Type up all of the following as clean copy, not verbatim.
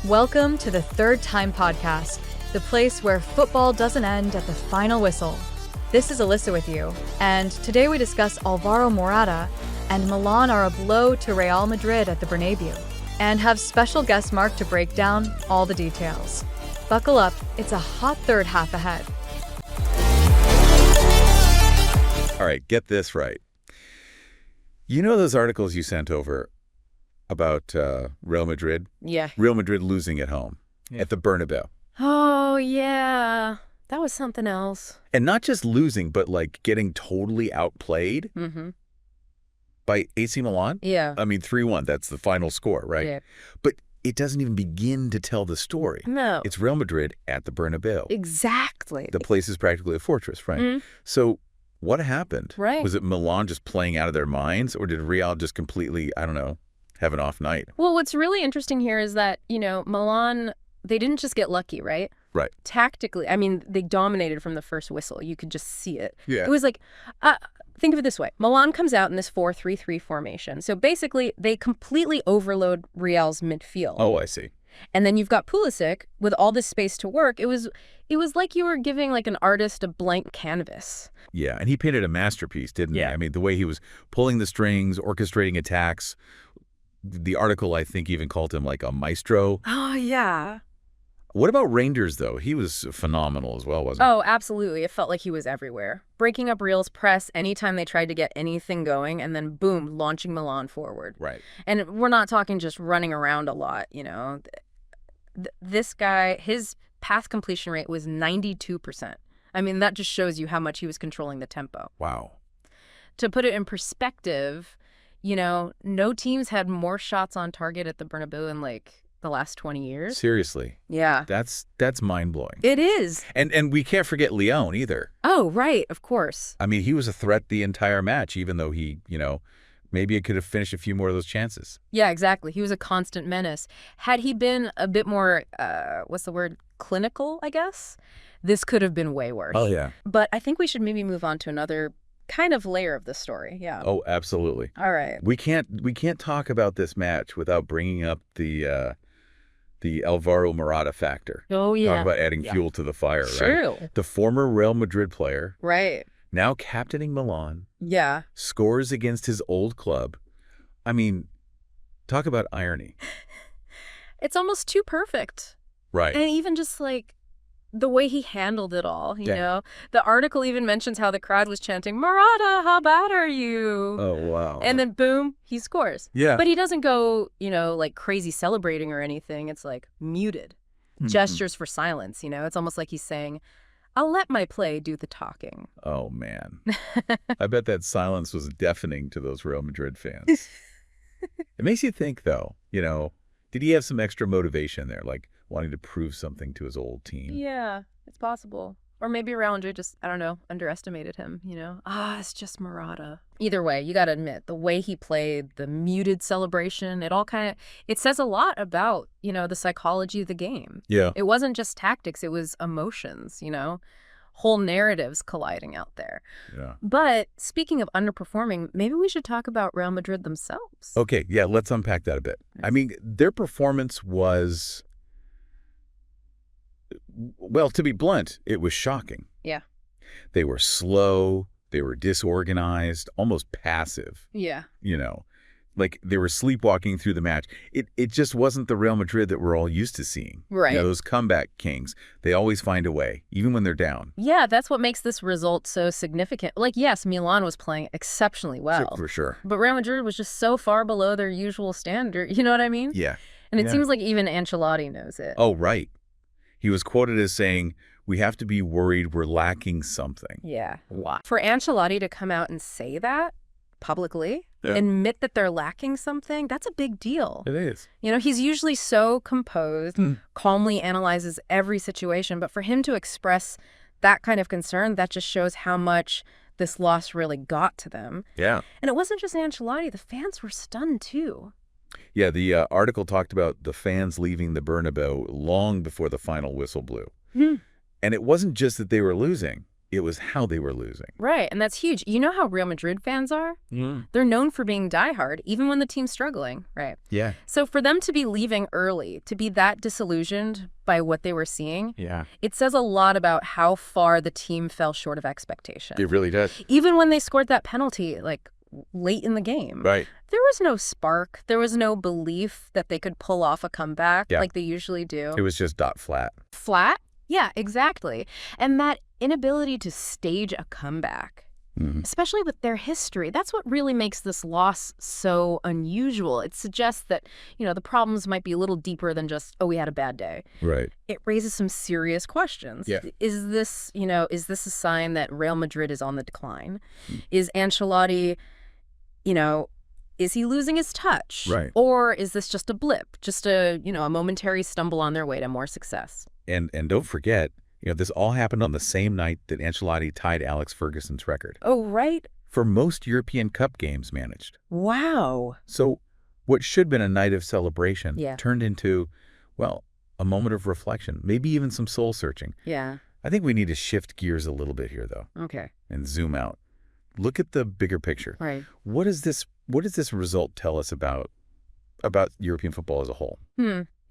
Welcome to the Third Time Podcast, the place where football doesn't end at the final whistle. This is Alyssa with you, and today we discuss Alvaro Morata and Milan are a blow to Real Madrid at the Bernabeu, and have special guest Mark to break down all the details. Buckle up, it's a hot third half ahead. All right, get this right. You know those articles you sent over about Real Madrid? Yeah. Real Madrid losing at home at the Bernabeu. Oh, yeah. That was something else. And not just losing, but like getting totally outplayed by AC Milan. Yeah. I mean, 3-1, that's the final score, right? Yeah. But it doesn't even begin to tell the story. No. It's Real Madrid at the Bernabeu. Exactly. The place is practically a fortress, right? So what happened? Right. Was it Milan just playing out of their minds, or did Real just completely, I don't know, have an off night? Well, what's really interesting here is that, Milan, they didn't just get lucky, right? Right. Tactically, I mean, they dominated from the first whistle. You could just see it. Yeah. It was like, think of it this way. Milan comes out in this 4-3-3 formation. So basically, they completely overload Real's midfield. Oh, I see. And then you've got Pulisic with all this space to work. It was like you were giving like an artist a blank canvas. Yeah, and he painted a masterpiece, didn't he? I mean, the way he was pulling the strings, orchestrating attacks. The article, I think, even called him like a maestro. Oh, yeah. What about Rangers, though? He was phenomenal as well, wasn't he? Oh, absolutely. It felt like he was everywhere. Breaking up Real's press anytime they tried to get anything going, and then, boom, launching Milan forward. Right. And we're not talking just running around a lot, This guy, his pass completion rate was 92%. I mean, that just shows you how much he was controlling the tempo. Wow. To put it in perspective, no teams had more shots on target at the Bernabeu in, the last 20 years. Seriously. Yeah. That's mind-blowing. It is. And we can't forget Leon either. Oh, right. Of course. I mean, he was a threat the entire match, even though he, maybe it could have finished a few more of those chances. Yeah, exactly. He was a constant menace. Had he been a bit more, clinical, I guess, this could have been way worse. Oh, yeah. But I think we should maybe move on to another kind of layer of the story. Yeah. Oh, absolutely. All right. We can't talk about this match without bringing up the Alvaro Morata factor. Oh, yeah. Talk about adding fuel to the fire, right? True. The former Real Madrid player, Right. now captaining Milan, Yeah. scores against his old club. I mean, talk about irony. It's almost too perfect. Right. And even just the way he handled it all, you Yeah. know? The article even mentions how the crowd was chanting, "Morata, how bad are you?" Oh, wow. And then boom, he scores. Yeah. But he doesn't go, crazy celebrating or anything. It's muted. Gestures for silence, It's almost like he's saying, "I'll let my play do the talking." Oh, man. I bet that silence was deafening to those Real Madrid fans. It makes you think, though, did he have some extra motivation there, like wanting to prove something to his old team? Yeah, it's possible. Or maybe Real Madrid just, underestimated him, it's just Morata. Either way, you got to admit, the way he played, the muted celebration, it says a lot about, the psychology of the game. Yeah. It wasn't just tactics, it was emotions, whole narratives colliding out there. Yeah. But speaking of underperforming, maybe we should talk about Real Madrid themselves. Okay, yeah, let's unpack that a bit. I mean, their performance was, well, to be blunt, it was shocking. Yeah. They were slow, they were disorganized, almost passive. Yeah. Like they were sleepwalking through the match. It just wasn't the Real Madrid that we're all used to seeing. Right. Those comeback kings, they always find a way, even when they're down. Yeah, that's what makes this result so significant. Yes, Milan was playing exceptionally well. For sure. But Real Madrid was just so far below their usual standard. You know what I mean? Yeah. And it seems like even Ancelotti knows it. Oh, right. He was quoted as saying, "We have to be worried we're lacking something." Yeah. For Ancelotti to come out and say that publicly, admit that they're lacking something, that's a big deal. It is. He's usually so composed, calmly analyzes every situation, but for him to express that kind of concern, that just shows how much this loss really got to them. Yeah. And it wasn't just Ancelotti, the fans were stunned too. Yeah, the article talked about the fans leaving the Bernabeu long before the final whistle blew. And it wasn't just that they were losing. It was how they were losing. Right, and that's huge. You know how Real Madrid fans are? Mm. They're known for being diehard, even when the team's struggling, right? Yeah. So for them to be leaving early, to be that disillusioned by what they were seeing, Yeah. it says a lot about how far the team fell short of expectation. It really does. Even when they scored that penalty, like, late in the game. Right. There was no spark. There was no belief that they could pull off a comeback like they usually do. It was just dot flat. Flat? Yeah, exactly. And that inability to stage a comeback, especially with their history, that's what really makes this loss so unusual. It suggests that, the problems might be a little deeper than just, oh, we had a bad day. Right. It raises some serious questions. Yeah. Is this a sign that Real Madrid is on the decline? Is Ancelotti, is he losing his touch? Right. Or is this just a blip, just a momentary stumble on their way to more success? And don't forget, this all happened on the same night that Ancelotti tied Alex Ferguson's record Oh, right. for most European Cup games managed. Wow. So what should have been a night of celebration turned into, well, a moment of reflection, maybe even some soul searching. Yeah. I think we need to shift gears a little bit here, though, Okay. and zoom out. Look at the bigger picture. Right. What does this result tell us about European football as a whole?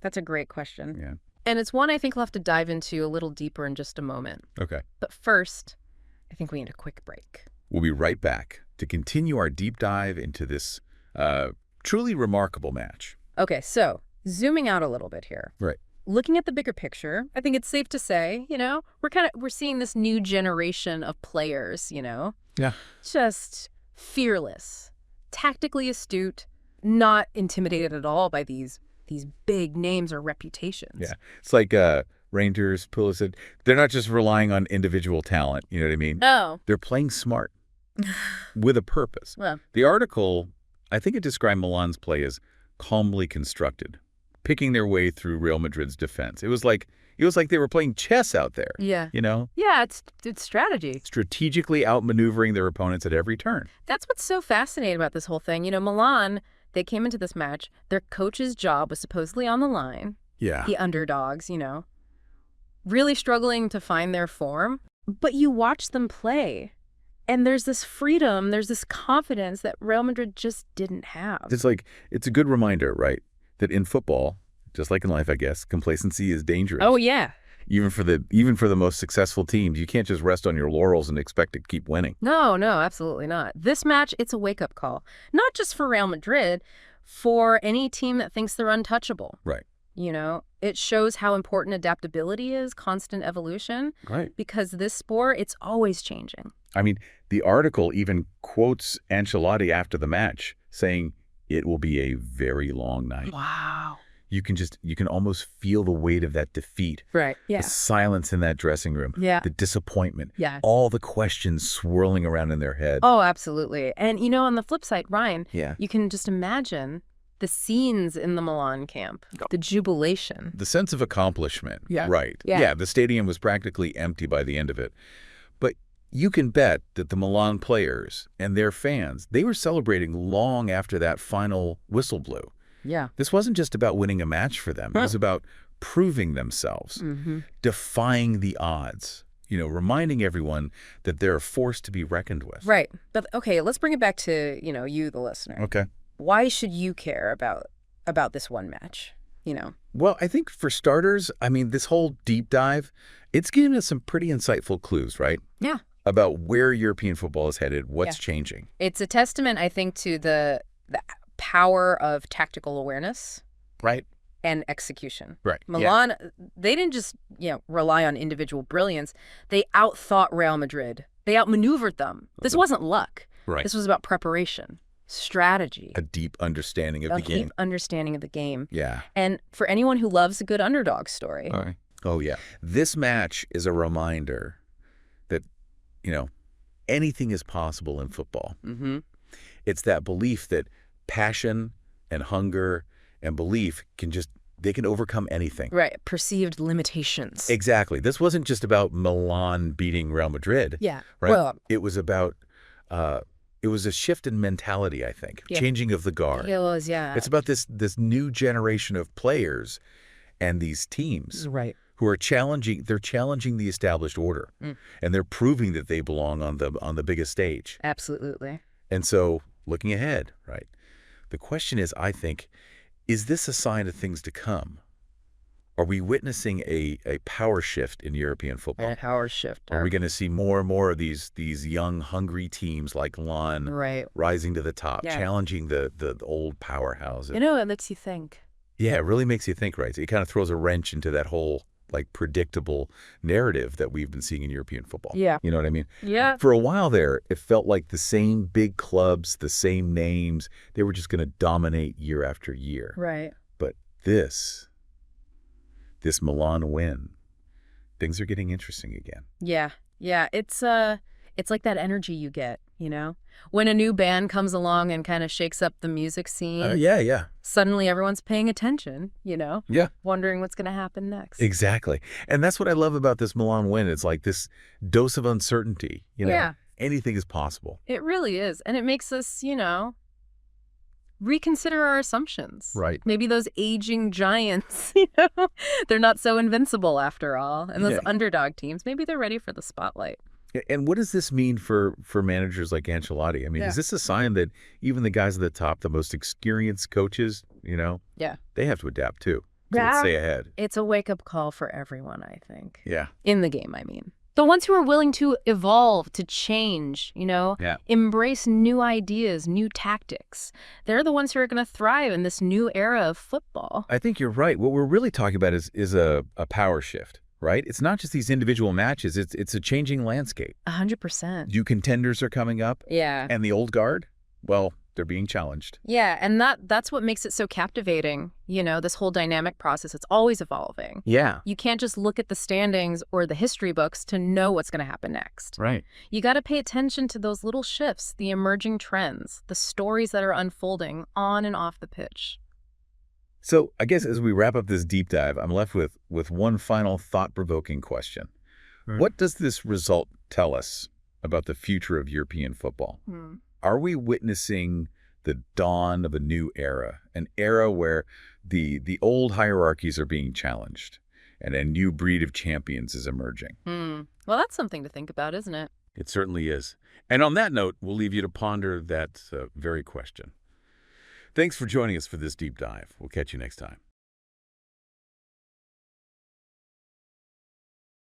That's a great question. Yeah. And it's one I think we'll have to dive into a little deeper in just a moment. Okay. But first, I think we need a quick break. We'll be right back to continue our deep dive into this truly remarkable match. Okay, so zooming out a little bit here. Right. Looking at the bigger picture, I think it's safe to say, we're seeing this new generation of players, Yeah. just fearless, tactically astute, not intimidated at all by these big names or reputations. Yeah. It's like Rangers, Pulisic, they're not just relying on individual talent, you know what I mean? No. They're playing smart with a purpose. Well, The article, I think it described Milan's play as calmly constructed, picking their way through Real Madrid's defense. It was like they were playing chess out there. yeah. Yeah, it's strategy. strategically outmaneuvering their opponents at every turn. That's what's so fascinating about this whole thing. Milan, they came into this match, their coach's job was supposedly on the line. Yeah. The underdogs, really struggling to find their form. But you watch them play, and there's this freedom, there's this confidence that Real Madrid just didn't have. It's a good reminder, right, that in football, just like in life, I guess, complacency is dangerous. Oh, yeah. Even for the most successful teams, you can't just rest on your laurels and expect to keep winning. No, absolutely not. This match, it's a wake-up call. Not just for Real Madrid, for any team that thinks they're untouchable. Right. It shows how important adaptability is, constant evolution. Right. Because this sport, it's always changing. I mean, the article even quotes Ancelotti after the match saying, "It will be a very long night." Wow. You can almost feel the weight of that defeat. Right. The silence in that dressing room. Yeah. The disappointment. Yeah. All the questions swirling around in their head. Oh, absolutely. And, on the flip side, Ryan, Yeah. you can just imagine the scenes in the Milan camp, the jubilation. The sense of accomplishment. Yeah. Right. Yeah. The stadium was practically empty by the end of it. But you can bet that the Milan players and their fans, they were celebrating long after that final whistle blew. Yeah. This wasn't just about winning a match for them. It was about proving themselves, defying the odds, reminding everyone that they're a force to be reckoned with. Right. But, okay, let's bring it back to, you, the listener. Okay. Why should you care about this one match, Well, I think for starters, this whole deep dive, it's given us some pretty insightful clues, right? Yeah. About where European football is headed, what's changing. It's a testament, I think, to the power of tactical awareness. Right. And execution. Right. Milan, they didn't just, rely on individual brilliance. They outthought Real Madrid. They outmaneuvered them. This wasn't luck. Right. This was about preparation, strategy. A deep understanding of the game. A deep understanding of the game. Yeah. And for anyone who loves a good underdog story. All right. Oh, yeah. This match is a reminder that, anything is possible in football. Mm-hmm. It's that belief that passion and hunger and belief can overcome anything. Right. Perceived limitations. Exactly. This wasn't just about Milan beating Real Madrid. Yeah. Right? Well, it was about, it was a shift in mentality, I think. Yeah. Changing of the guard. it was, yeah. It's about this new generation of players and these teams Right. who are challenging. They're challenging the established order, and they're proving that they belong on the biggest stage. Absolutely. And so, looking ahead, right? The question is, I think, is this a sign of things to come? Are we witnessing a power shift in European football? A power shift. Are we going to see more and more of these young, hungry teams like Milan Right. rising to the top, Yeah. challenging the old powerhouses? You know, it makes you think. Yeah, it really makes you think, right? It kind of throws a wrench into that whole like predictable narrative that we've been seeing in European football. Yeah. You know what I mean? Yeah. For a while there, it felt like the same big clubs, the same names, they were just going to dominate year after year. Right. But this Milan win, things are getting interesting again. Yeah. Yeah. It's like that energy you get, you know? When a new band comes along and kind of shakes up the music scene, Yeah. suddenly everyone's paying attention, you know? Yeah. Wondering what's going to happen next. Exactly. And that's what I love about this Milan win. It's like this dose of uncertainty. You know, Yeah. anything is possible. It really is. And it makes us, you know, reconsider our assumptions. Right. Maybe those aging giants, you know, they're not so invincible after all. And those Yeah. underdog teams, maybe they're ready for the spotlight. And what does this mean for managers like Ancelotti? I mean, Yeah. is this a sign that even the guys at the top, the most experienced coaches, you know, Yeah. they have to adapt too to Yeah. stay ahead? It's a wake-up call for everyone, I think. Yeah. In the game, I mean. The ones who are willing to evolve, to change, you know, Yeah. embrace new ideas, new tactics. They're the ones who are going to thrive in this new era of football. I think you're right. What we're really talking about is a power shift, right? It's not just these individual matches. It's a changing landscape. 100%. New contenders are coming up, Yeah. and the old guard, well, they're being challenged. Yeah, and that's what makes it so captivating, you know, this whole dynamic process. It's always evolving. Yeah. You can't just look at the standings or the history books to know what's going to happen next. Right. You got to pay attention to those little shifts, the emerging trends, the stories that are unfolding on and off the pitch. So I guess as we wrap up this deep dive, I'm left with one final thought-provoking question. What does this result tell us about the future of European football? Are we witnessing the dawn of a new era, an era where the old hierarchies are being challenged and a new breed of champions is emerging? Well, that's something to think about, isn't it? It certainly is. And on that note, we'll leave you to ponder that very question. Thanks for joining us for this deep dive. We'll catch you next time.